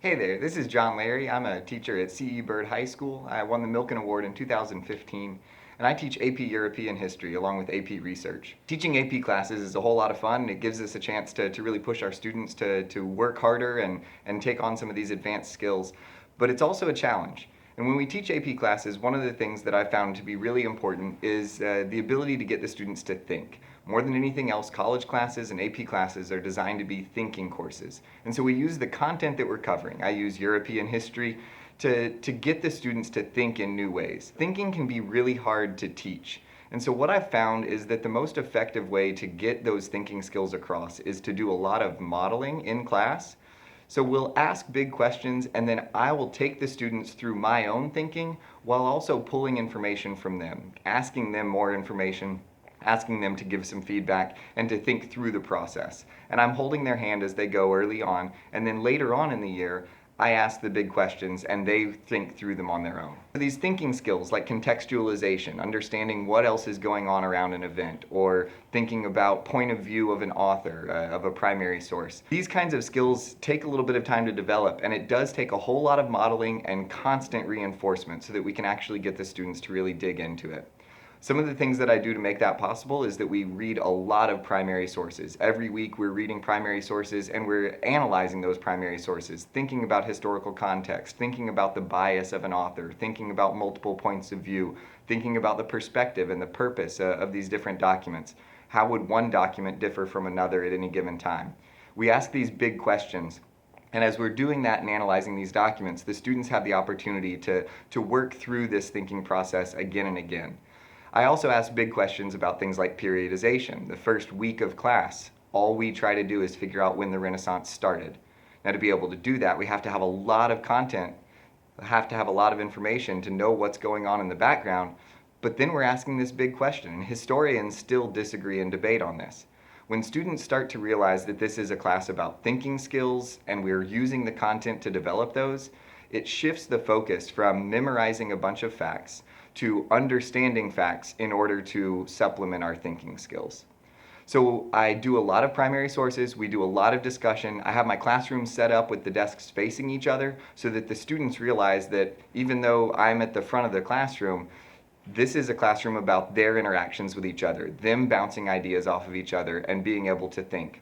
Hey there, this is John Lary. I'm a teacher at C.E. Bird High School. I won the Milken Award in 2015, and I teach AP European History along with AP Research. Teaching AP classes is a whole lot of fun. It gives us a chance to really push our students to work harder and take on some of these advanced skills, but it's also a challenge. And when we teach AP classes, one of the things that I found to be really important is the ability to get the students to think. More than anything else, college classes and AP classes are designed to be thinking courses. And so we use the content that we're covering. I use European history to get the students to think in new ways. Thinking can be really hard to teach. And so what I've found is that the most effective way to get those thinking skills across is to do a lot of modeling in class. So we'll ask big questions, and then I will take the students through my own thinking while also pulling information from them, asking them more information, asking them to give some feedback and to think through the process. And I'm holding their hand as they go early on, and then later on in the year, I ask the big questions and they think through them on their own. These thinking skills like contextualization, understanding what else is going on around an event, or thinking about point of view of an author, of a primary source. These kinds of skills take a little bit of time to develop, and it does take a whole lot of modeling and constant reinforcement so that we can actually get the students to really dig into it. Some of the things that I do to make that possible is that we read a lot of primary sources. Every week we're reading primary sources and we're analyzing those primary sources, thinking about historical context, thinking about the bias of an author, thinking about multiple points of view, thinking about the perspective and the purpose of these different documents. How would one document differ from another at any given time? We ask these big questions. And as we're doing that and analyzing these documents, the students have the opportunity to work through this thinking process again and again. I also ask big questions about things like periodization. The first week of class, all we try to do is figure out when the Renaissance started. Now, to be able to do that, we have to have a lot of content, have to have a lot of information to know what's going on in the background, but then we're asking this big question, and historians still disagree and debate on this. When students start to realize that this is a class about thinking skills and we're using the content to develop those, it shifts the focus from memorizing a bunch of facts to understanding facts in order to supplement our thinking skills. So I do a lot of primary sources, we do a lot of discussion. I have my classroom set up with the desks facing each other so that the students realize that even though I'm at the front of the classroom, this is a classroom about their interactions with each other, them bouncing ideas off of each other and being able to think.